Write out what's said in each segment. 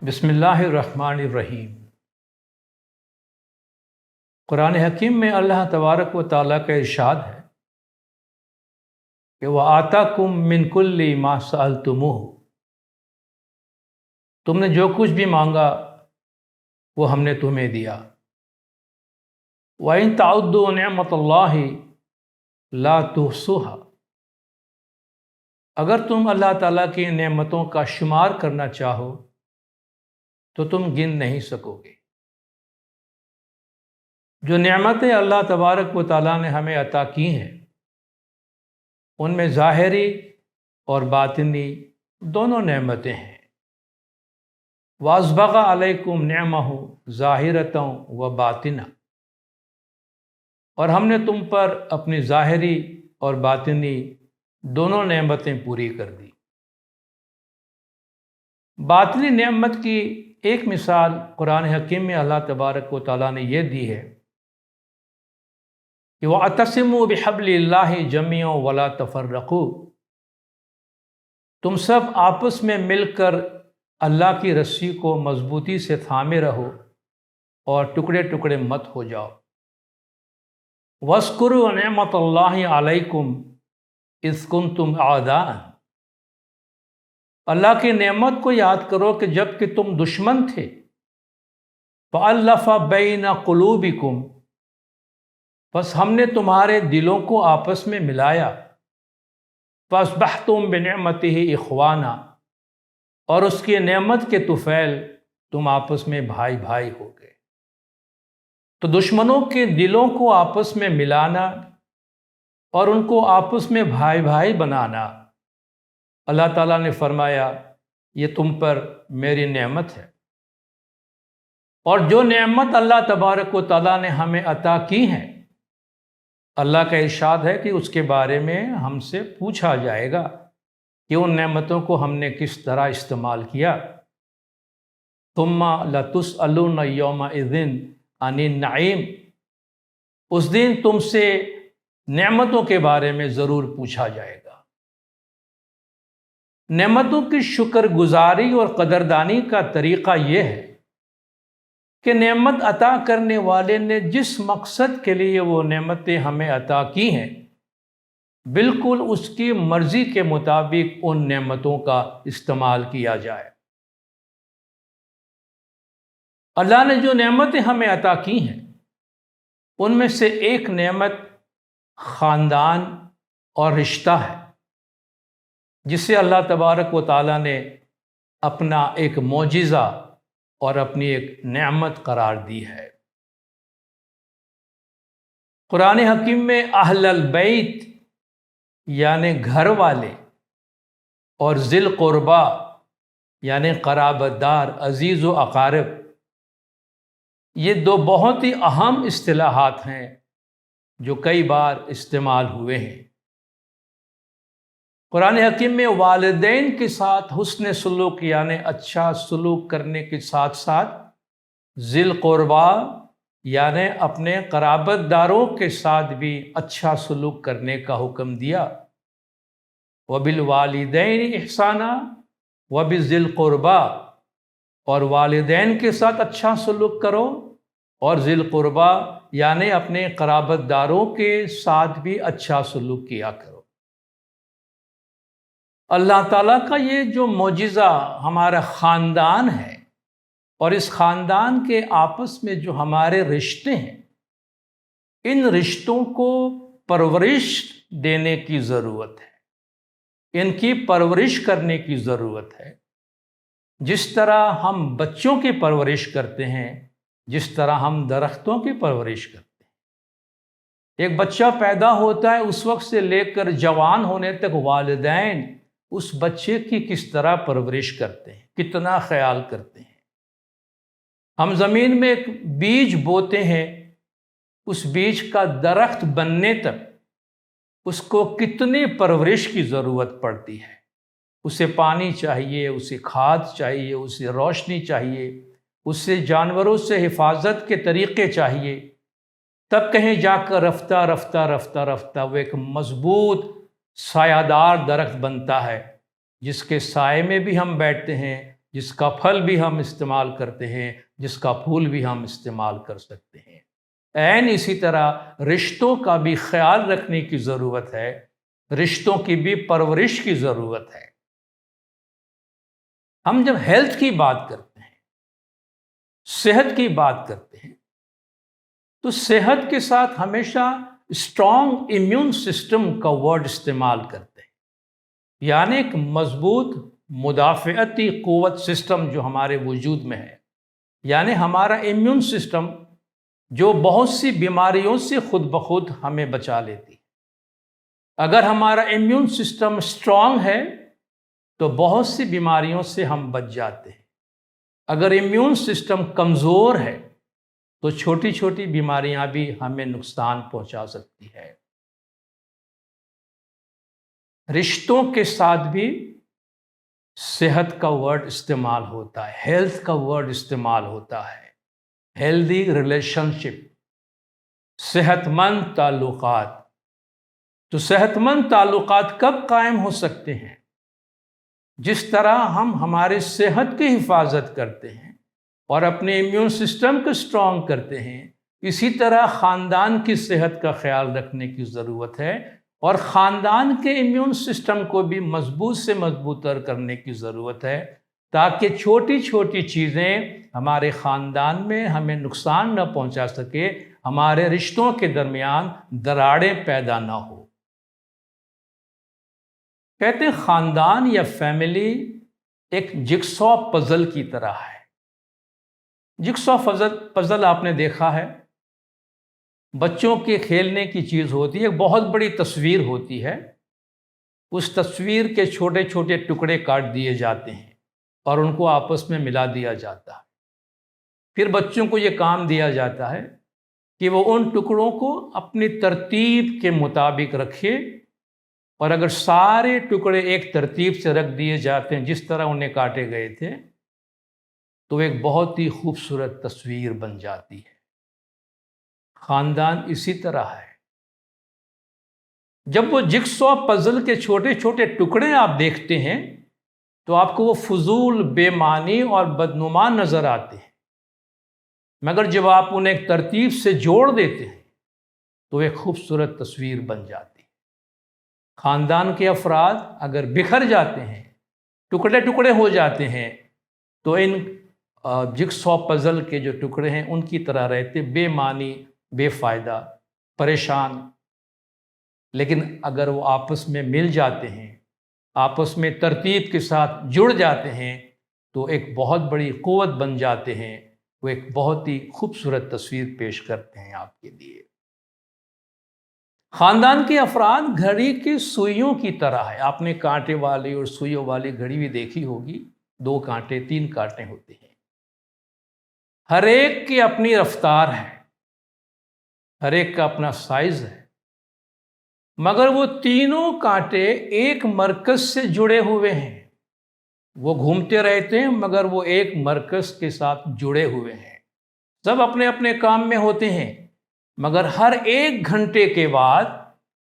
بسم اللہ الرحمن الرحیم۔ قرآن حکیم میں اللہ تبارک و تعالیٰ کا ارشاد ہے کہ وَآتَاكُم مِّن كُلِّ مَا سَأَلْتُمُوهُ، تم نے جو کچھ بھی مانگا وہ ہم نے تمہیں دیا۔ وَإِن تَعُدُّوا نِعْمَتَ اللَّهِ لَا تُحْصُوهَا، اگر تم اللہ تعالیٰ کی نعمتوں کا شمار کرنا چاہو تو تم گن نہیں سکو گے۔ جو نعمتیں اللہ تبارک و تعالیٰ نے ہمیں عطا کی ہیں ان میں ظاہری اور باطنی دونوں نعمتیں ہیں۔ وَأَسْبَغَ عَلَيْكُمْ نِعْمَهُ ظَاہِرَةً وَبَاطِنًا، اور ہم نے تم پر اپنی ظاہری اور باطنی دونوں نعمتیں پوری کر دی۔ باطنی نعمت کی ایک مثال قرآن حکیم میں اللہ تبارک و تعالیٰ نے یہ دی ہے کہ وَاعْتَصِمُوا بِحَبْلِ اللَّهِ جَمِيعًا وَلَا تَفَرَّقُوا، تم سب آپس میں مل کر اللہ کی رسی کو مضبوطی سے تھامے رہو اور ٹکڑے ٹکڑے مت ہو جاؤ۔ وَاذْكُرُوا نِعْمَتَ اللَّهِ عَلَيْكُمْ إِذْ كُنْتُمْ أَعْدَاءً، اللہ کی نعمت کو یاد کرو کہ جب کہ تم دشمن تھے۔ فَأَلَّفَ بَيْنَ قُلُوبِكُمْ، بس ہم نے تمہارے دلوں کو آپس میں ملایا۔ فَأَصْبَحْتُمْ بِنِعْمَتِهِ إِخْوَانًا، اور اس کی نعمت کے طفیل تم آپس میں بھائی بھائی ہو گئے۔ تو دشمنوں کے دلوں کو آپس میں ملانا اور ان کو آپس میں بھائی بھائی بنانا، اللہ تعالیٰ نے فرمایا یہ تم پر میری نعمت ہے۔ اور جو نعمت اللہ تبارک و تعالیٰ نے ہمیں عطا کی ہیں، اللہ کا ارشاد ہے کہ اس کے بارے میں ہم سے پوچھا جائے گا کہ ان نعمتوں کو ہم نے کس طرح استعمال کیا۔ ثُمَّ لَتُسْأَلُنَّ يَوْمَئِذٍ عَنِ النَّعِيمِ، اس دن تم سے نعمتوں کے بارے میں ضرور پوچھا جائے گا۔ نعمتوں کی شکر گزاری اور قدردانی کا طریقہ یہ ہے کہ نعمت عطا کرنے والے نے جس مقصد کے لیے وہ نعمتیں ہمیں عطا کی ہیں بالکل اس کی مرضی کے مطابق ان نعمتوں کا استعمال کیا جائے۔ اللہ نے جو نعمتیں ہمیں عطا کی ہیں ان میں سے ایک نعمت خاندان اور رشتہ ہے، جسے اللہ تبارک و تعالیٰ نے اپنا ایک معجزہ اور اپنی ایک نعمت قرار دی ہے۔ قرآن حکیم میں اہل البیت یعنی گھر والے اور ذی القربہ یعنی قرابت دار، عزیز و اقارب، یہ دو بہت ہی اہم اصطلاحات ہیں جو کئی بار استعمال ہوئے ہیں۔ قرآن حکیم میں والدین کے ساتھ حسن سلوک یعنی اچھا سلوک کرنے کے ساتھ ساتھ ذی القربہ یعنی اپنے قرابت داروں کے ساتھ بھی اچھا سلوک کرنے کا حکم دیا۔ وَبِالْوَالِدَيْنِ إِحْسَانًا وَبِذِي الْقُرْبَى، اور والدین کے ساتھ اچھا سلوک کرو اور ذی القربہ یعنی اپنے قرابت داروں کے ساتھ بھی اچھا سلوک کیا کرو۔ اللہ تعالیٰ کا یہ جو معجزہ ہمارا خاندان ہے اور اس خاندان کے آپس میں جو ہمارے رشتے ہیں، ان رشتوں کو پرورش دینے کی ضرورت ہے، ان کی پرورش کرنے کی ضرورت ہے۔ جس طرح ہم بچوں کی پرورش کرتے ہیں، جس طرح ہم درختوں کی پرورش کرتے ہیں۔ ایک بچہ پیدا ہوتا ہے، اس وقت سے لے کر جوان ہونے تک والدین اس بچے کی کس طرح پرورش کرتے ہیں، کتنا خیال کرتے ہیں۔ ہم زمین میں ایک بیج بوتے ہیں، اس بیج کا درخت بننے تک اس کو کتنی پرورش کی ضرورت پڑتی ہے۔ اسے پانی چاہیے، اسے کھاد چاہیے، اسے روشنی چاہیے، اس سے جانوروں سے حفاظت کے طریقے چاہیے، تب کہیں جا کر رفتہ رفتہ رفتہ رفتہ وہ ایک مضبوط سایہ دار درخت بنتا ہے، جس کے سائے میں بھی ہم بیٹھتے ہیں جس کا پھل بھی ہم استعمال کرتے ہیں، جس کا پھول بھی ہم استعمال کر سکتے ہیں۔ عین اسی طرح رشتوں کا بھی خیال رکھنے کی ضرورت ہے، رشتوں کی بھی پرورش کی ضرورت ہے۔ ہم جب ہیلتھ کی بات کرتے ہیں، صحت کی بات کرتے ہیں، تو صحت کے ساتھ ہمیشہ اسٹرانگ امیون سسٹم کا ورڈ استعمال کرتے ہیں، یعنی ایک مضبوط مدافعتی قوت سسٹم جو ہمارے وجود میں ہے، یعنی ہمارا امیون سسٹم جو بہت سی بیماریوں سے خود بخود ہمیں بچا لیتی ہے۔ اگر ہمارا امیون سسٹم اسٹرانگ ہے تو بہت سی بیماریوں سے ہم بچ جاتے ہیں۔ اگر امیون سسٹم کمزور ہے تو چھوٹی چھوٹی بیماریاں بھی ہمیں نقصان پہنچا سکتی ہے۔ رشتوں کے ساتھ بھی صحت کا ورڈ استعمال ہوتا ہے، ہیلتھ کا ورڈ استعمال ہوتا ہے۔ ہیلدی ریلیشن شپ، صحت مند تعلقات۔ تو صحت مند تعلقات کب قائم ہو سکتے ہیں؟ جس طرح ہم ہمارے صحت کی حفاظت کرتے ہیں اور اپنے امیون سسٹم کو اسٹرانگ کرتے ہیں، اسی طرح خاندان کی صحت کا خیال رکھنے کی ضرورت ہے، اور خاندان کے امیون سسٹم کو بھی مضبوط سے مضبوط تر کرنے کی ضرورت ہے، تاکہ چھوٹی چھوٹی چیزیں ہمارے خاندان میں ہمیں نقصان نہ پہنچا سکے، ہمارے رشتوں کے درمیان دراڑیں پیدا نہ ہو۔ کہتے ہیں خاندان یا فیملی ایک جگسا پزل کی طرح ہے۔ جگسا پزل آپ نے دیکھا ہے، بچوں کے کھیلنے کی چیز ہوتی ہے، ایک بہت بڑی تصویر ہوتی ہے، اس تصویر کے چھوٹے چھوٹے ٹکڑے کاٹ دیے جاتے ہیں اور ان کو آپس میں ملا دیا جاتا ہے۔ پھر بچوں کو یہ کام دیا جاتا ہے کہ وہ ان ٹکڑوں کو اپنی ترتیب کے مطابق رکھے، اور اگر سارے ٹکڑے ایک ترتیب سے رکھ دیے جاتے ہیں جس طرح انہیں کاٹے گئے تھے، تو ایک بہت ہی خوبصورت تصویر بن جاتی ہے۔ خاندان اسی طرح ہے۔ جب وہ جگسا پزل کے چھوٹے چھوٹے ٹکڑے آپ دیکھتے ہیں تو آپ کو وہ فضول، بے معنی اور بدنما نظر آتے ہیں، مگر جب آپ انہیں ایک ترتیب سے جوڑ دیتے ہیں تو ایک خوبصورت تصویر بن جاتی ہے۔ خاندان کے افراد اگر بکھر جاتے ہیں، ٹکڑے ٹکڑے ہو جاتے ہیں، تو ان جگسا پزل کے جو ٹکڑے ہیں ان کی طرح رہتے، بے معنی، بے فائدہ، پریشان۔ لیکن اگر وہ آپس میں مل جاتے ہیں، آپس میں ترتیب کے ساتھ جڑ جاتے ہیں، تو ایک بہت بڑی قوت بن جاتے ہیں، وہ ایک بہت ہی خوبصورت تصویر پیش کرتے ہیں آپ کے لیے۔ خاندان کے افراد گھڑی کی سوئیوں کی طرح ہے۔ آپ نے کانٹے والی اور سوئیوں والی گھڑی بھی دیکھی ہوگی، 2 کانٹے 3 کانٹے ہوتے ہیں۔ ہر ایک کی اپنی رفتار ہے، ہر ایک کا اپنا سائز ہے، مگر وہ تینوں کانٹے ایک مرکز سے جڑے ہوئے ہیں۔ وہ گھومتے رہتے ہیں مگر وہ ایک مرکز کے ساتھ جڑے ہوئے ہیں۔ سب اپنے اپنے کام میں ہوتے ہیں، مگر ہر 1 گھنٹے کے بعد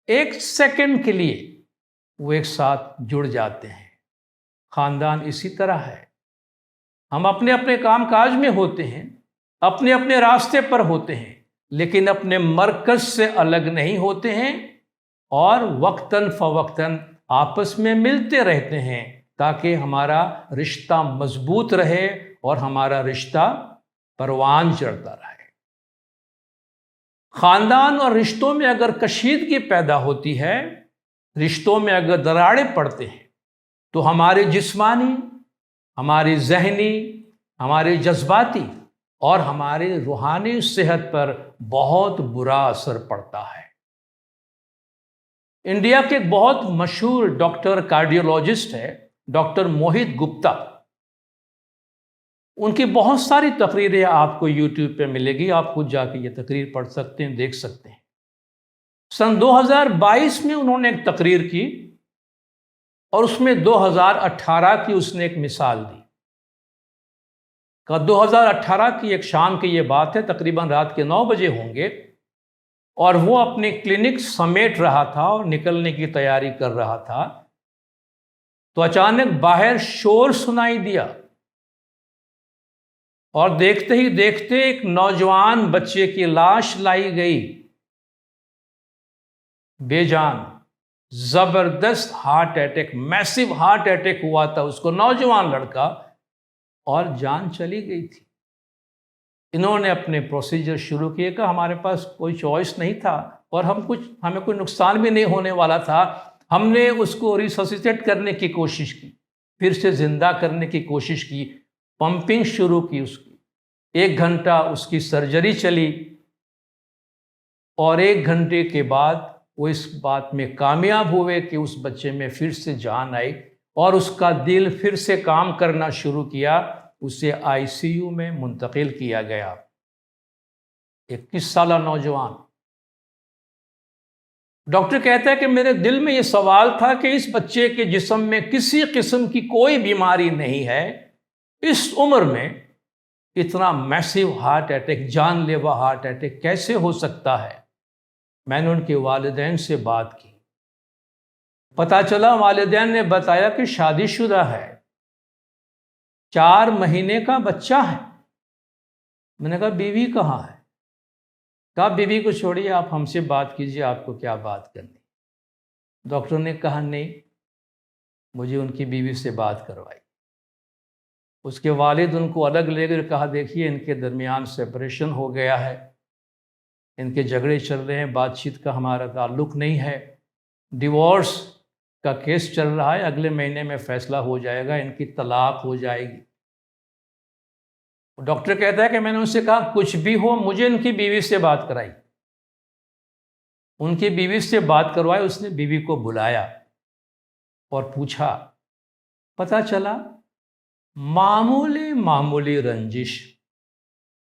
1 سیکنڈ کے لیے وہ ایک ساتھ جڑ جاتے ہیں۔ خاندان اسی طرح ہے۔ ہم اپنے اپنے کام کاج میں ہوتے ہیں، اپنے اپنے راستے پر ہوتے ہیں، لیکن اپنے مرکز سے الگ نہیں ہوتے ہیں، اور وقتاً فوقتاً آپس میں ملتے رہتے ہیں تاکہ ہمارا رشتہ مضبوط رہے اور ہمارا رشتہ پروان چڑھتا رہے۔ خاندان اور رشتوں میں اگر کشیدگی پیدا ہوتی ہے، رشتوں میں اگر دراڑیں پڑتے ہیں، تو ہماری جسمانی، ہماری ذہنی، ہماری جذباتی اور ہماری روحانی صحت پر بہت برا اثر پڑتا ہے۔ انڈیا کے ایک بہت مشہور ڈاکٹر کارڈیولوجسٹ ہے، ڈاکٹر موہت گپتا۔ ان کی بہت ساری تقریریں آپ کو یوٹیوب پہ ملے گی، آپ خود جا کے یہ تقریر پڑھ سکتے ہیں، دیکھ سکتے ہیں۔ سن 2022 میں انہوں نے ایک تقریر کی، اور اس میں 2018 کی اس نے ایک مثال دی۔ 2018 کی ایک شام کی یہ بات ہے، تقریباً رات کے 9 بجے ہوں گے، اور وہ اپنی کلینک سمیٹ رہا تھا اور نکلنے کی تیاری کر رہا تھا، تو اچانک باہر شور سنائی دیا، اور دیکھتے ہی دیکھتے ایک نوجوان بچے کی لاش لائی گئی، بے جان، زبردست ہارٹ اٹیک، میسو ہارٹ اٹیک ہوا تھا اس کو، نوجوان لڑکا، اور جان چلی گئی تھی۔ انہوں نے اپنے پروسیجر شروع کیے کہ ہمارے پاس کوئی چوائس نہیں تھا، اور ہمیں کوئی نقصان بھی نہیں ہونے والا تھا۔ ہم نے اس کو ریسسیٹیٹ کرنے کی کوشش کی، پھر سے زندہ کرنے کی کوشش کی، پمپنگ شروع کی اس کی، 1 گھنٹہ اس کی سرجری چلی، اور 1 گھنٹے کے بعد وہ اس بات میں کامیاب ہوئے کہ اس بچے میں پھر سے جان آئی، اور اس کا دل پھر سے کام کرنا شروع کیا۔ اسے ICU میں منتقل کیا گیا۔ 21 سالہ نوجوان۔ ڈاکٹر کہتا ہے کہ میرے دل میں یہ سوال تھا کہ اس بچے کے جسم میں کسی قسم کی کوئی بیماری نہیں ہے، اس عمر میں اتنا میسو ہارٹ اٹیک، جان لیوا ہارٹ اٹیک کیسے ہو سکتا ہے؟ میں نے ان کے والدین سے بات کی، پتہ چلا والدین نے بتایا کہ شادی شدہ ہے، 4 مہینے کا بچہ ہے۔ میں نے کہا بیوی کہاں ہے؟ کہا بیوی کو چھوڑیے، آپ ہم سے بات کیجیے، آپ کو کیا بات کرنی۔ ڈاکٹر نے کہا نہیں، مجھے ان کی بیوی سے بات کروائی۔ اس کے والد ان کو الگ لے کر کہا دیکھیے ان کے درمیان سپریشن ہو گیا ہے، ان کے جھگڑے چل رہے ہیں، بات چیت کا ہمارا تعلق نہیں ہے، ڈیورس کا کیس چل رہا ہے، اگلے مہینے میں فیصلہ ہو جائے گا، ان کی طلاق ہو جائے گی۔ ڈاکٹر کہتا ہے کہ میں نے ان سے کہا کچھ بھی ہو مجھے ان کی بیوی سے بات کرائی۔ ان کی بیوی سے بات کروائی، اس نے بیوی کو بلایا اور پوچھا، پتہ چلا معمولی رنجش،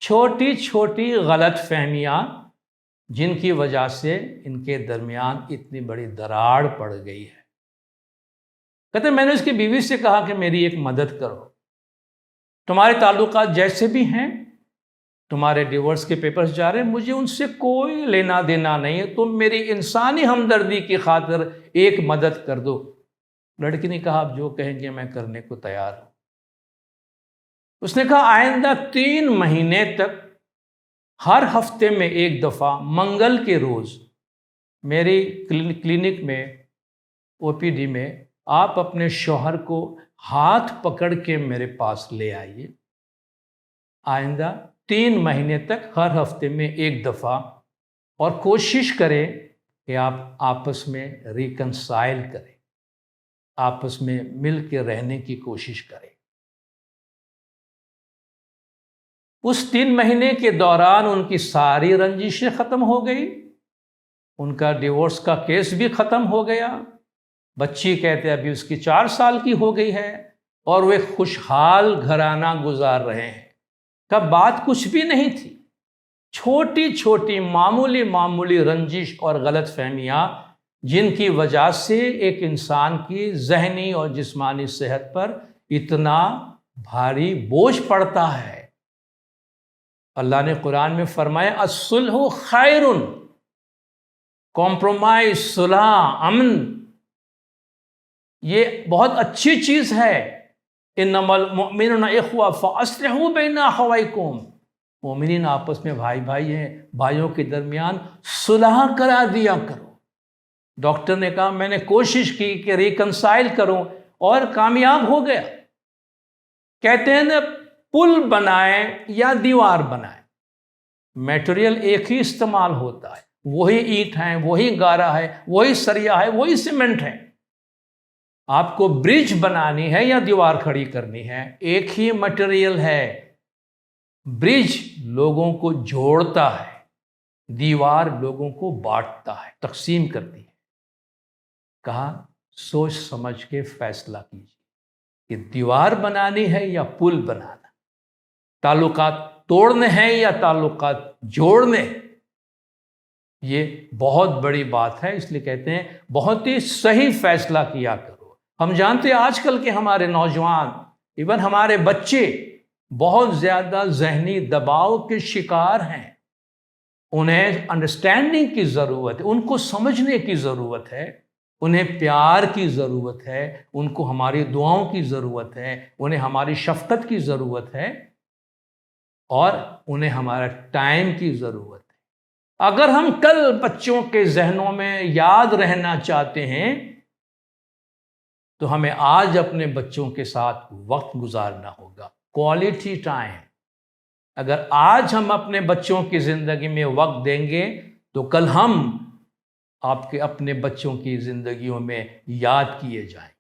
چھوٹی چھوٹی غلط فہمیاں، جن کی وجہ سے ان کے درمیان اتنی بڑی دراڑ پڑ گئی ہے۔ کہتے میں نے اس کی بیوی سے کہا کہ میری ایک مدد کرو، تمہارے تعلقات جیسے بھی ہیں، تمہارے ڈیورس کے پیپرز جا رہے ہیں، مجھے ان سے کوئی لینا دینا نہیں ہے، تم میری انسانی ہمدردی کی خاطر ایک مدد کر دو۔ لڑکی نے کہا آپ جو کہیں گے میں کرنے کو تیار ہوں۔ اس نے کہا آئندہ 3 مہینے تک ہر ہفتے میں 1 دفعہ منگل کے روز میری کلینک میں OPD میں آپ اپنے شوہر کو ہاتھ پکڑ کے میرے پاس لے آئیے، آئندہ 3 مہینے تک ہر ہفتے میں 1 دفعہ، اور کوشش کریں کہ آپ آپس میں ریکنسائل کریں، آپس میں مل کے رہنے کی کوشش کریں۔ اس 3 مہینے کے دوران ان کی ساری رنجشیں ختم ہو گئی، ان کا ڈیورس کا کیس بھی ختم ہو گیا، بچی کہتے ابھی اس کی 4 سال کی ہو گئی ہے، اور وہ ایک خوشحال گھرانہ گزار رہے ہیں۔ کہ بات کچھ بھی نہیں تھی، چھوٹی چھوٹی معمولی رنجش اور غلط فہمیاں، جن کی وجہ سے ایک انسان کی ذہنی اور جسمانی صحت پر اتنا بھاری بوجھ پڑتا ہے۔ اللہ نے قرآن میں فرمایا الصلح خیر، کمپرومائز، صلح، امن، یہ بہت اچھی چیز ہے۔ انما المؤمنون اخوہ فاصلحوا بین اخویکم، مومنین آپس میں بھائی بھائی ہیں، بھائیوں کے درمیان صلح کرا دیا کرو۔ ڈاکٹر نے کہا میں نے کوشش کی کہ ریکنسائل کروں اور کامیاب ہو گیا۔ کہتے ہیں نا پل بنائیں یا دیوار بنائیں، میٹیریل ایک ہی استعمال ہوتا ہے، وہی اینٹ ہے، وہی گارا ہے، وہی سریا ہے، وہی سیمنٹ ہے۔ آپ کو برج بنانی ہے یا دیوار کھڑی کرنی ہے، ایک ہی مٹیریل ہے۔ برج لوگوں کو جوڑتا ہے، دیوار لوگوں کو بانٹتا ہے، تقسیم کرتی ہے۔ کہا سوچ سمجھ کے فیصلہ کیجیے کہ دیوار بنانی ہے یا پل بنانا، تعلقات توڑنے ہیں یا تعلقات جوڑنے۔ یہ بہت بڑی بات ہے، اس لیے کہتے ہیں بہت ہی صحیح فیصلہ کیا کرو۔ ہم جانتے ہیں آج کل کے ہمارے نوجوان، ایون ہمارے بچے بہت زیادہ ذہنی دباؤ کے شکار ہیں۔ انہیں انڈرسٹینڈنگ کی ضرورت ہے، ان کو سمجھنے کی ضرورت ہے، انہیں پیار کی ضرورت ہے، ان کو ہماری دعاؤں کی ضرورت ہے، انہیں ہماری شفقت کی ضرورت ہے۔ اور انہیں ہمارا ٹائم کی ضرورت ہے۔ اگر ہم کل بچوں کے ذہنوں میں یاد رہنا چاہتے ہیں تو ہمیں آج اپنے بچوں کے ساتھ وقت گزارنا ہوگا، کوالٹی ٹائم۔ اگر آج ہم اپنے بچوں کی زندگی میں وقت دیں گے تو کل ہم آپ کے اپنے بچوں کی زندگیوں میں یاد کیے جائیں۔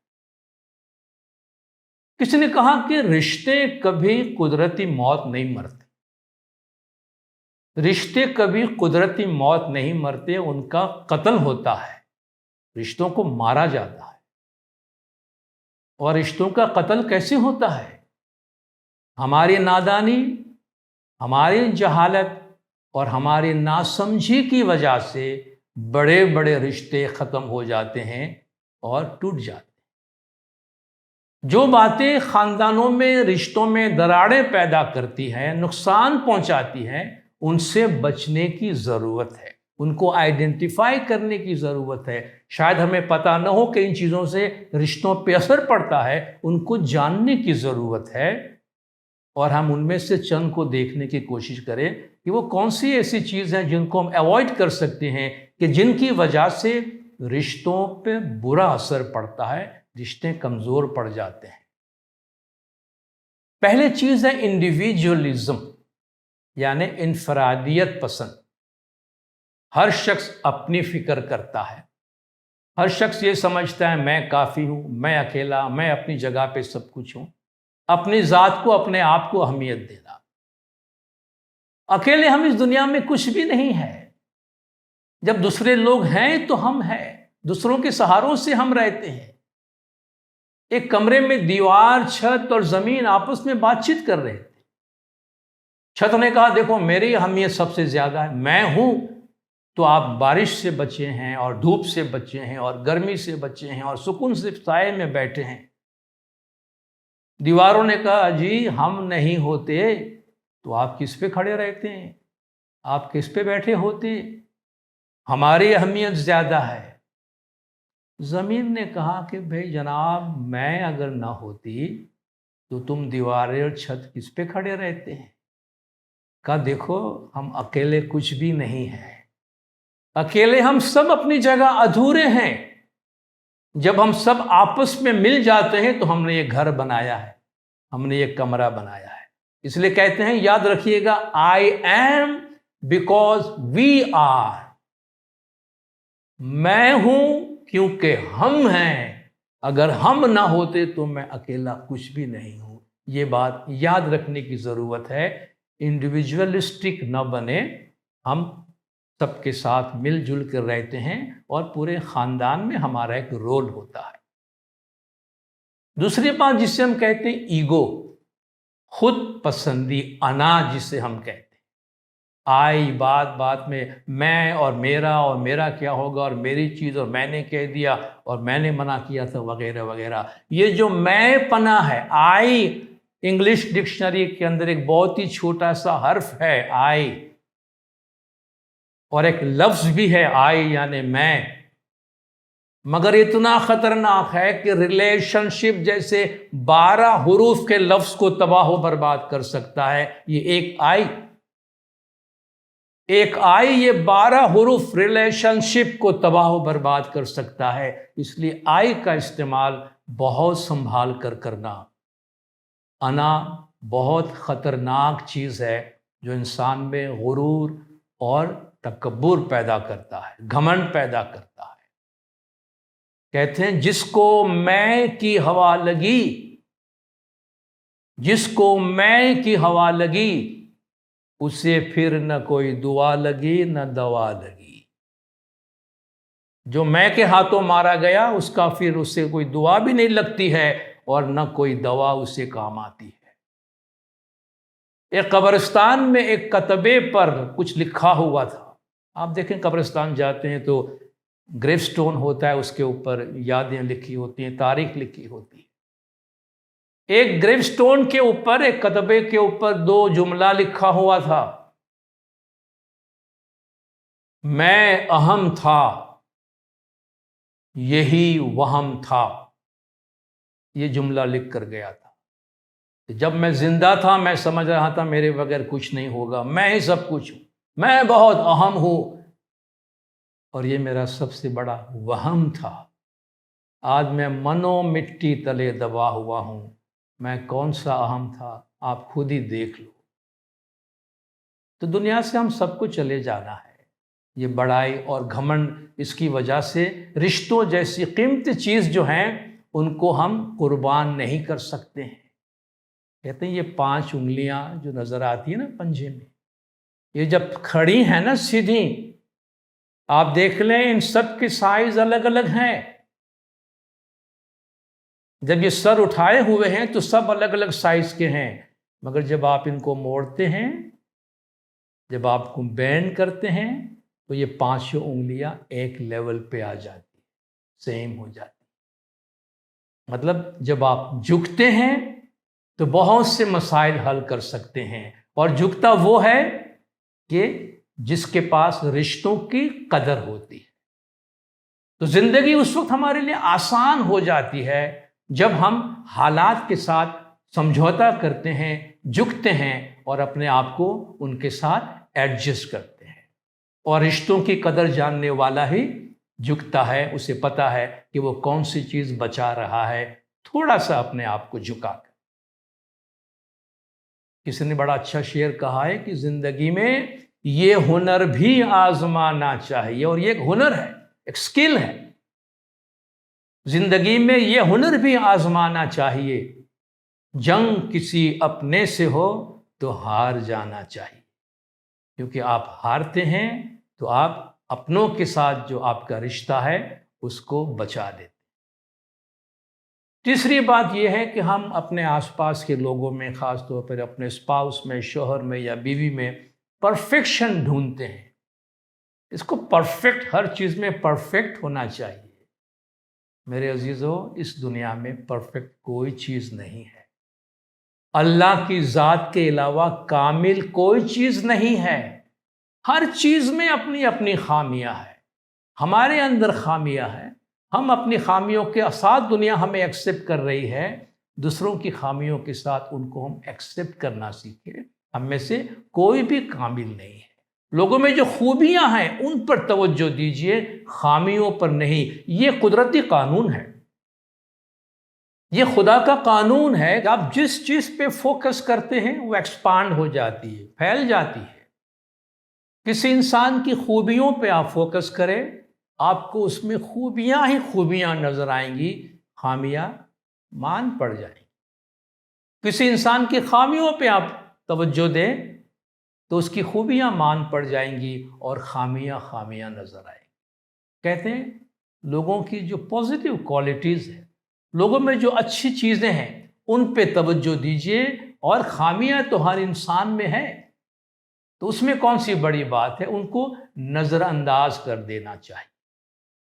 کسی نے کہا کہ رشتے کبھی قدرتی موت نہیں مرتے، رشتے کبھی قدرتی موت نہیں مرتے، ان کا قتل ہوتا ہے، رشتوں کو مارا جاتا ہے۔ اور رشتوں کا قتل کیسے ہوتا ہے؟ ہماری نادانی، ہماری جہالت اور ہماری ناسمجھی کی وجہ سے بڑے بڑے رشتے ختم ہو جاتے ہیں اور ٹوٹ جاتے ہیں۔ جو باتیں خاندانوں میں، رشتوں میں دراڑیں پیدا کرتی ہیں، نقصان پہنچاتی ہیں، ان سے بچنے کی ضرورت ہے، ان کو آئیڈینٹیفائی کرنے کی ضرورت ہے۔ شاید ہمیں پتہ نہ ہو کہ ان چیزوں سے رشتوں پہ اثر پڑتا ہے، ان کو جاننے کی ضرورت ہے، اور ہم ان میں سے چند کو دیکھنے کی کوشش کریں کہ وہ کون سی ایسی چیز ہیں جن کو ہم ایوائڈ کر سکتے ہیں، کہ جن کی وجہ سے رشتوں پہ برا اثر پڑتا ہے، رشتے کمزور پڑ جاتے ہیں۔ پہلی چیز ہے انڈیویجولزم، یعنی انفرادیت پسند۔ ہر شخص اپنی فکر کرتا ہے، ہر شخص یہ سمجھتا ہے میں کافی ہوں، میں اکیلا، میں اپنی جگہ پہ سب کچھ ہوں۔ اپنی ذات کو، اپنے آپ کو اہمیت دینا۔ اکیلے ہم اس دنیا میں کچھ بھی نہیں ہے، جب دوسرے لوگ ہیں تو ہم ہیں، دوسروں کے سہاروں سے ہم رہتے ہیں۔ ایک کمرے میں دیوار، چھت اور زمین آپس میں بات چیت کر رہے تھے۔ چھت نے کہا دیکھو میری اہمیت سب سے زیادہ ہے، میں ہوں تو آپ بارش سے بچے ہیں اور دھوپ سے بچے ہیں اور گرمی سے بچے ہیں اور سکون سے سائے میں بیٹھے ہیں۔ دیواروں نے کہا جی ہم نہیں ہوتے تو آپ کس پہ کھڑے رہتے ہیں، آپ کس پہ بیٹھے ہوتے، ہماری اہمیت زیادہ ہے۔ زمین نے کہا کہ بھئی جناب میں اگر نہ ہوتی تو تم دیواریں اور چھت کس پہ کھڑے رہتے ہیں؟ کہا دیکھو ہم اکیلے کچھ بھی نہیں ہیں، اکیلے ہم سب اپنی جگہ ادھورے ہیں۔ جب ہم سب آپس میں مل جاتے ہیں تو ہم نے یہ گھر بنایا ہے، ہم نے یہ کمرہ بنایا ہے۔ اس لیے کہتے ہیں، یاد رکھیے گا، I am because we are۔ میں ہوں کیونکہ ہم ہیں، اگر ہم نہ ہوتے تو میں اکیلا کچھ بھی نہیں ہوں۔ یہ بات یاد رکھنے کی ضرورت ہے، انڈیویجولسٹک نہ بنے، ہم سب کے ساتھ مل جل کر رہتے ہیں اور پورے خاندان میں ہمارا ایک رول ہوتا ہے۔ دوسری بات جسے ہم کہتے ہیں ایگو، خود پسندی، انا جسے ہم کہتے ہیں۔ آئی بات بات میں اور میرا کیا ہوگا اور میری چیز اور میں نے کہہ دیا اور میں نے منع کیا تھا وغیرہ وغیرہ۔ یہ جو میں پنا ہے، آئی انگلش ڈکشنری کے اندر ایک بہت ہی چھوٹا سا حرف ہے آئی، اور ایک لفظ بھی ہے آئی یعنی میں، مگر اتنا خطرناک ہے کہ ریلیشن شپ جیسے 12 حروف کے لفظ کو تباہ و برباد کر سکتا ہے یہ ایک آئی یہ 12 حروف ریلیشن شپ کو تباہ و برباد کر سکتا ہے۔ اس لیے آئی کا استعمال بہت سنبھال کر کرنا۔ انا بہت خطرناک چیز ہے جو انسان میں غرور اور تکبر پیدا کرتا ہے، گھمنڈ پیدا کرتا ہے۔ کہتے ہیں جس کو میں کی ہوا لگی، جس کو میں کی ہوا لگی، اسے پھر نہ کوئی دعا لگی نہ دوا لگی۔ جو میں کے ہاتھوں مارا گیا اس کا پھر اسے کوئی دعا بھی نہیں لگتی ہے اور نہ کوئی دوا اسے کام آتی ہے۔ ایک قبرستان میں ایک کتبے پر کچھ لکھا ہوا تھا۔ آپ دیکھیں قبرستان جاتے ہیں تو گریو سٹون ہوتا ہے، اس کے اوپر یادیں لکھی ہوتی ہیں، تاریخ لکھی ہوتی ہے۔ ایک گریو سٹون کے اوپر، ایک کتبے کے اوپر 2 جملہ لکھا ہوا تھا، میں اہم تھا، یہی وہم تھا۔ یہ جملہ لکھ کر گیا تھا۔ جب میں زندہ تھا میں سمجھ رہا تھا میرے بغیر کچھ نہیں ہوگا، میں ہی سب کچھ ہوں، میں بہت اہم ہوں، اور یہ میرا سب سے بڑا وہم تھا۔ آج میں منو مٹی تلے دبا ہوا ہوں، میں کون سا اہم تھا آپ خود ہی دیکھ لو۔ تو دنیا سے ہم سب کو چلے جانا ہے۔ یہ بڑائی اور گھمنڈ، اس کی وجہ سے رشتوں جیسی قیمتی چیز جو ہیں ان کو ہم قربان نہیں کر سکتے ہیں۔ کہتے ہیں یہ 5 انگلیاں جو نظر آتی ہیں نا پنجے میں، یہ جب کھڑی ہیں نا سیدھی، آپ دیکھ لیں ان سب کے سائز الگ الگ ہیں۔ جب یہ سر اٹھائے ہوئے ہیں تو سب الگ الگ سائز کے ہیں، مگر جب آپ ان کو موڑتے ہیں، جب آپ کو بینڈ کرتے ہیں تو یہ 5 انگلیاں ایک لیول پہ آ جاتی، سیم ہو جاتی۔ مطلب جب آپ جھکتے ہیں تو بہت سے مسائل حل کر سکتے ہیں، اور جھکتا وہ ہے کہ جس کے پاس رشتوں کی قدر ہوتی ہے۔ تو زندگی اس وقت ہمارے لیے آسان ہو جاتی ہے جب ہم حالات کے ساتھ سمجھوتا کرتے ہیں، جھکتے ہیں اور اپنے آپ کو ان کے ساتھ ایڈجسٹ کرتے ہیں۔ اور رشتوں کی قدر جاننے والا ہی جھکتا ہے، اسے پتا ہے کہ وہ کون سی چیز بچا رہا ہے، تھوڑا سا اپنے آپ کو جھکا کر۔ کسی نے بڑا اچھا شعر کہا ہے کہ زندگی میں یہ ہنر بھی آزمانا چاہیے، اور یہ ایک ہنر ہے، ایک سکل ہے۔ زندگی میں یہ ہنر بھی آزمانا چاہیے، جنگ کسی اپنے سے ہو تو ہار جانا چاہیے، کیونکہ آپ ہارتے ہیں تو آپ اپنوں کے ساتھ جو آپ کا رشتہ ہے اس کو بچا دیتے۔ تیسری بات یہ ہے کہ ہم اپنے آس پاس کے لوگوں میں، خاص طور پر اپنے اسپاؤس میں، شوہر میں یا بیوی میں پرفیکشن ڈھونڈتے ہیں۔ اس کو پرفیکٹ، ہر چیز میں پرفیکٹ ہونا چاہیے۔ میرے عزیزو، اس دنیا میں پرفیکٹ کوئی چیز نہیں ہے۔ اللہ کی ذات کے علاوہ کامل کوئی چیز نہیں ہے۔ ہر چیز میں اپنی اپنی خامیاں ہیں، ہمارے اندر خامیاں ہیں۔ ہم اپنی خامیوں کے ساتھ دنیا ہمیں ایکسیپٹ کر رہی ہے، دوسروں کی خامیوں کے ساتھ ان کو ہم ایکسیپٹ کرنا سیکھیں۔ ہم میں سے کوئی بھی کامل نہیں ہے۔ لوگوں میں جو خوبیاں ہیں ان پر توجہ دیجیے، خامیوں پر نہیں۔ یہ قدرتی قانون ہے، یہ خدا کا قانون ہے کہ آپ جس چیز پہ فوکس کرتے ہیں وہ ایکسپانڈ ہو جاتی ہے، پھیل جاتی ہے۔ کسی انسان کی خوبیوں پہ آپ فوکس کریں، آپ کو اس میں خوبیاں ہی خوبیاں نظر آئیں گی، خامیاں مان پڑ جائیں گی۔ کسی انسان کی خامیوں پہ آپ توجہ دیں تو اس کی خوبیاں مان پڑ جائیں گی اور خامیاں خامیاں نظر آئیں گی۔ کہتے ہیں لوگوں کی جو پازیٹیو کوالٹیز ہیں، لوگوں میں جو اچھی چیزیں ہیں ان پہ توجہ دیجیے، اور خامیاں تو ہر انسان میں ہیں، تو اس میں کون سی بڑی بات ہے، ان کو نظر انداز کر دینا چاہیے۔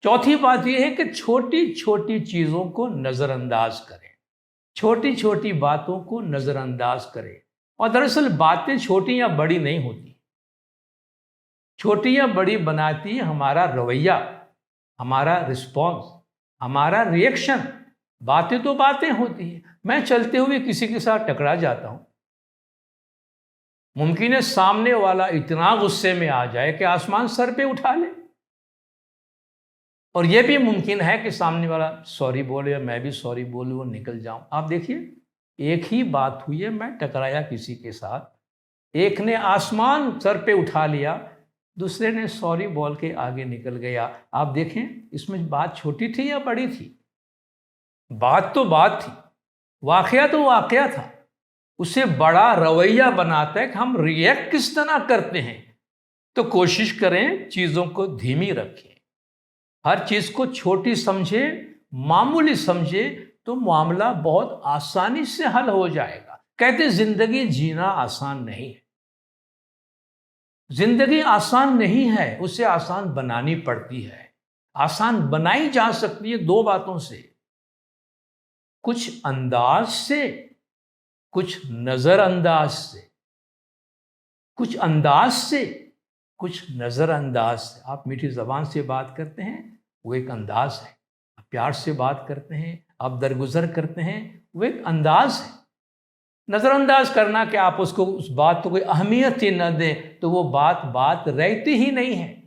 چوتھی بات یہ ہے کہ چھوٹی چھوٹی چیزوں کو نظر انداز کریں، چھوٹی چھوٹی باتوں کو نظر انداز کریں۔ اور دراصل باتیں چھوٹی یا بڑی نہیں ہوتی، چھوٹی یا بڑی بناتی ہمارا رویہ، ہمارا رسپانس، ہمارا ری ایکشن۔ باتیں تو باتیں ہوتی ہیں۔ میں چلتے ہوئے کسی کے ساتھ ٹکرا جاتا ہوں، ممکن ہے سامنے والا اتنا غصے میں آ جائے کہ آسمان سر پہ اٹھا لے، اور یہ بھی ممکن ہے کہ سامنے والا سوری بولے اور میں بھی سوری بولوں اور نکل جاؤں۔ آپ دیکھیے، ایک ہی بات ہوئی ہے، میں ٹکرایا کسی کے ساتھ، ایک نے آسمان سر پہ اٹھا لیا، دوسرے نے سوری بول کے آگے نکل گیا۔ آپ دیکھیں اس میں بات چھوٹی تھی یا بڑی تھی؟ بات تو بات تھی، واقعہ تو واقعہ تھا۔ اسے بڑا رویہ بناتا ہے کہ ہم ری ایکٹ کس طرح کرتے ہیں۔ تو کوشش کریں چیزوں کو دھیمی رکھیں، ہر چیز کو چھوٹی سمجھے، معمولی سمجھے، تو معاملہ بہت آسانی سے حل ہو جائے گا۔ کہتے زندگی جینا آسان نہیں ہے، زندگی آسان نہیں ہے، اسے آسان بنانی پڑتی ہے۔ آسان بنائی جا سکتی ہے 2 باتوں سے، کچھ انداز سے، کچھ نظر انداز سے، کچھ انداز سے، کچھ نظر انداز سے۔ آپ میٹھی زبان سے بات کرتے ہیں، وہ ایک انداز ہے۔ آپ پیار سے بات کرتے ہیں، آپ درگزر کرتے ہیں، وہ ایک انداز ہے۔ نظر انداز کرنا کہ آپ اس بات کو کوئی اہمیت ہی نہ دیں تو وہ بات رہتی ہی نہیں ہے۔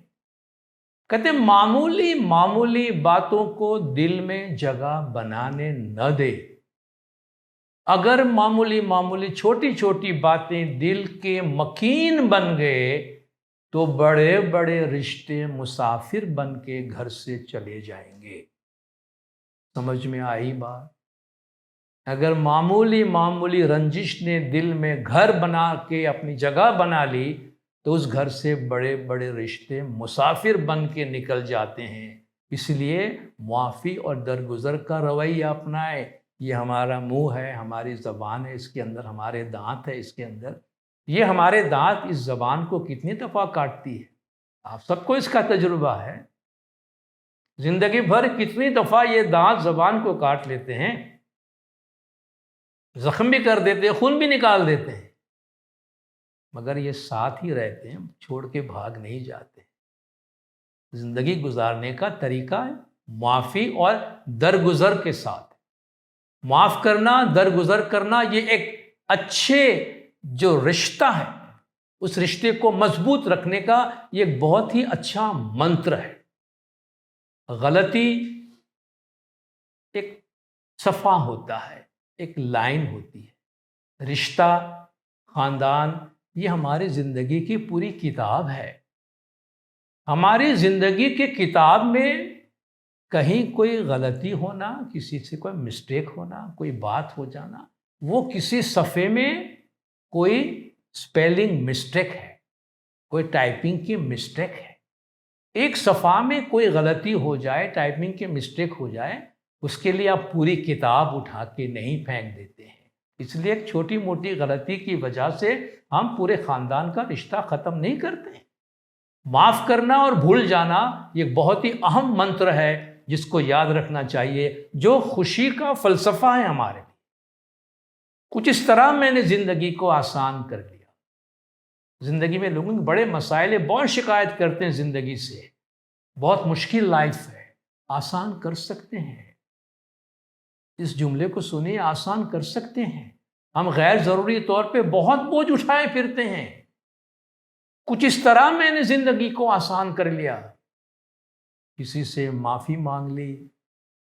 کہتے ہیں معمولی معمولی باتوں کو دل میں جگہ بنانے نہ دے۔ اگر معمولی معمولی چھوٹی چھوٹی باتیں دل کے مکین بن گئے تو بڑے بڑے رشتے مسافر بن کے گھر سے چلے جائیں گے۔ سمجھ میں آئی بات؟ اگر معمولی معمولی رنجش نے دل میں گھر بنا کے اپنی جگہ بنا لی تو اس گھر سے بڑے بڑے رشتے مسافر بن کے نکل جاتے ہیں۔ اس لیے معافی اور درگزر کا رویہ اپنائے۔ یہ ہمارا منہ ہے، ہماری زبان ہے، اس کے اندر ہمارے دانت ہے، اس کے اندر یہ ہمارے دانت اس زبان کو کتنی دفعہ کاٹتی ہے، آپ سب کو اس کا تجربہ ہے۔ زندگی بھر کتنی دفعہ یہ دانت زبان کو کاٹ لیتے ہیں، زخم بھی کر دیتے ہیں، خون بھی نکال دیتے ہیں، مگر یہ ساتھ ہی رہتے ہیں، چھوڑ کے بھاگ نہیں جاتے۔ زندگی گزارنے کا طریقہ ہے معافی اور درگزر کے ساتھ۔ معاف کرنا، درگزر کرنا، یہ ایک اچھے جو رشتہ ہے اس رشتے کو مضبوط رکھنے کا یہ ایک بہت ہی اچھا منتر ہے۔ غلطی ایک صفحہ ہوتا ہے، ایک لائن ہوتی ہے۔ رشتہ، خاندان، یہ ہماری زندگی کی پوری کتاب ہے۔ ہماری زندگی کی کتاب میں کہیں کوئی غلطی ہونا، کسی سے کوئی مسٹیک ہونا، کوئی بات ہو جانا، وہ کسی صفحے میں کوئی سپیلنگ مسٹیک ہے، کوئی ٹائپنگ کی مسٹیک ہے۔ ایک صفحہ میں کوئی غلطی ہو جائے، ٹائپنگ کی مسٹیک ہو جائے، اس کے لیے آپ پوری کتاب اٹھا کے نہیں پھینک دیتے ہیں۔ اس لیے ایک چھوٹی موٹی غلطی کی وجہ سے ہم پورے خاندان کا رشتہ ختم نہیں کرتے ہیں۔ معاف کرنا اور بھول جانا یہ بہت ہی اہم منتر ہے جس کو یاد رکھنا چاہیے، جو خوشی کا فلسفہ ہے ہمارے لیے۔ کچھ اس طرح میں نے زندگی کو آسان کر دیا۔ زندگی میں لوگوں کے بڑے مسائل ہیں، بہت شکایت کرتے ہیں زندگی سے، بہت مشکل لائف ہے، آسان کر سکتے ہیں۔ اس جملے کو سنیے، آسان کر سکتے ہیں۔ ہم غیر ضروری طور پہ بہت بوجھ اٹھائے پھرتے ہیں۔ کچھ اس طرح میں نے زندگی کو آسان کر لیا، کسی سے معافی مانگ لی،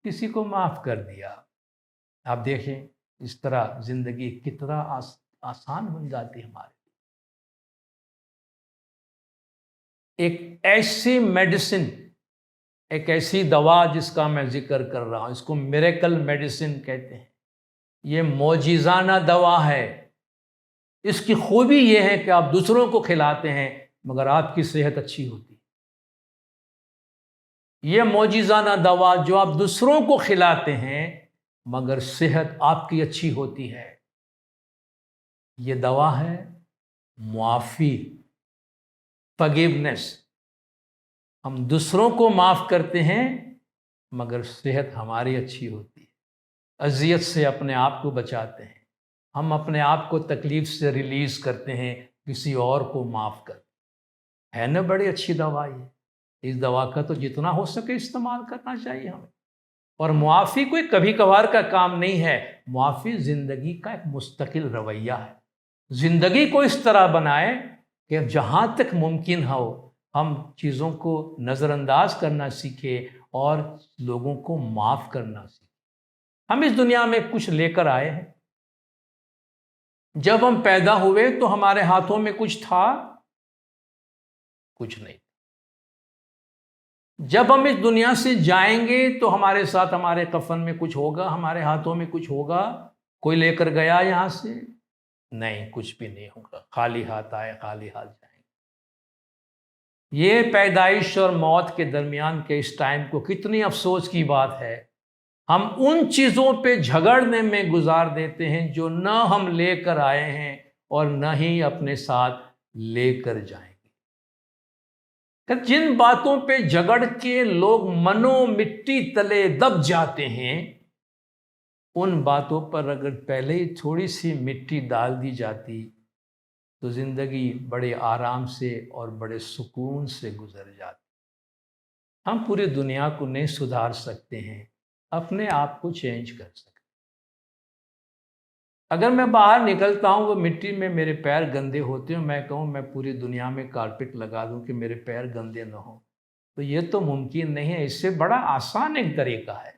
کسی کو معاف کر دیا۔ آپ دیکھیں اس طرح زندگی کتنا آسان بن جاتی ہماری۔ ایک ایسی میڈیسن، ایک ایسی دوا جس کا میں ذکر کر رہا ہوں، اس کو میریکل میڈیسن کہتے ہیں۔ یہ معجزانہ دوا ہے۔ اس کی خوبی یہ ہے کہ آپ دوسروں کو کھلاتے ہیں مگر آپ کی صحت اچھی ہوتی ہے۔ یہ معجزانہ دوا جو آپ دوسروں کو کھلاتے ہیں مگر صحت آپ کی اچھی ہوتی ہے، یہ دوا ہے معافی، فگیونیس۔ ہم دوسروں کو معاف کرتے ہیں مگر صحت ہماری اچھی ہوتی ہے، اذیت سے اپنے آپ کو بچاتے ہیں، ہم اپنے آپ کو تکلیف سے ریلیز کرتے ہیں، کسی اور کو معاف کرتے ہیں۔ ہے نا بڑی اچھی دوا یہ؟ اس دوا کا تو جتنا ہو سکے استعمال کرنا چاہیے ہمیں۔ اور معافی کوئی کبھی کبھار کا کام نہیں ہے، معافی زندگی کا ایک مستقل رویہ ہے۔ زندگی کو اس طرح بنائے کہ جہاں تک ممکن ہو ہم چیزوں کو نظر انداز کرنا سیکھیں اور لوگوں کو معاف کرنا سیکھیں۔ ہم اس دنیا میں کچھ لے کر آئے ہیں۔ جب ہم پیدا ہوئے تو ہمارے ہاتھوں میں کچھ تھا؟ کچھ نہیں۔ جب ہم اس دنیا سے جائیں گے تو ہمارے ساتھ ہمارے کفن میں کچھ ہوگا، ہمارے ہاتھوں میں کچھ ہوگا؟ کوئی لے کر گیا یہاں سے؟ نہیں، کچھ بھی نہیں ہوگا، خالی ہاتھ آئے خالی ہاتھ جائیں گے۔ یہ پیدائش اور موت کے درمیان کے اس ٹائم کو کتنی افسوس کی بات ہے، ہم ان چیزوں پہ جھگڑنے میں گزار دیتے ہیں جو نہ ہم لے کر آئے ہیں اور نہ ہی اپنے ساتھ لے کر جائیں گے۔ جن باتوں پہ جھگڑ کے لوگ منو مٹی تلے دب جاتے ہیں، ان باتوں پر اگر پہلے ہی تھوڑی سی مٹی ڈال دی جاتی تو زندگی بڑے آرام سے اور بڑے سکون سے گزر جاتی۔ ہم پوری دنیا کو نہیں سدھار سکتے ہیں، اپنے آپ کو چینج کر سکتے۔ اگر میں باہر نکلتا ہوں وہ مٹی میں میرے پیر گندے ہوتے ہیں، میں کہوں میں پوری دنیا میں کارپیٹ لگا دوں کہ میرے پیر گندے نہ ہوں، تو یہ تو ممکن نہیں ہے۔ اس سے بڑا آسان ایک طریقہ ہے،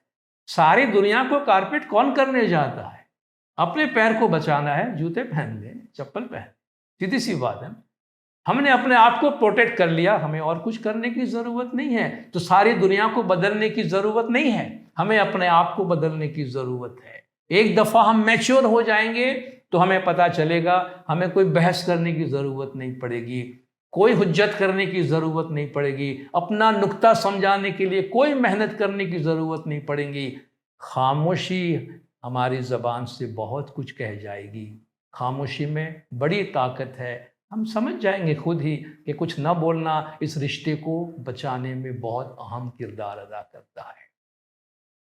ساری دنیا کو کارپیٹ کون کرنے جاتا ہے؟ اپنے پیر کو بچانا ہے، جوتے پہن لیں، چپل پہن، سیدھی سی بات ہے۔ ہم نے اپنے آپ کو پروٹیکٹ کر لیا، ہمیں اور کچھ کرنے کی ضرورت نہیں ہے، تو ساری دنیا کو بدلنے کی ضرورت نہیں ہے، ہمیں اپنے آپ کو بدلنے کی ضرورت ہے۔ ایک دفعہ ہم میچور ہو جائیں گے تو ہمیں پتہ چلے گا، ہمیں کوئی بحث کرنے کی ضرورت نہیں پڑے گی، کوئی حجت کرنے کی ضرورت نہیں پڑے گی، اپنا نقطہ سمجھانے کے لیے کوئی محنت کرنے کی ضرورت نہیں پڑے گی۔ خاموشی ہماری زبان سے بہت کچھ کہہ جائے گی، خاموشی میں بڑی طاقت ہے۔ ہم سمجھ جائیں گے خود ہی کہ کچھ نہ بولنا اس رشتے کو بچانے میں بہت اہم کردار ادا کرتا ہے۔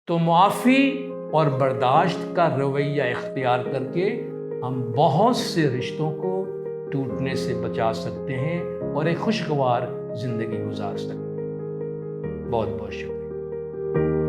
تو معافی اور برداشت کا رویہ اختیار کر کے ہم بہت سے رشتوں کو ٹوٹنے سے بچا سکتے ہیں اور ایک خوشگوار زندگی گزار سکتے ہیں۔ بہت بہت شکریہ۔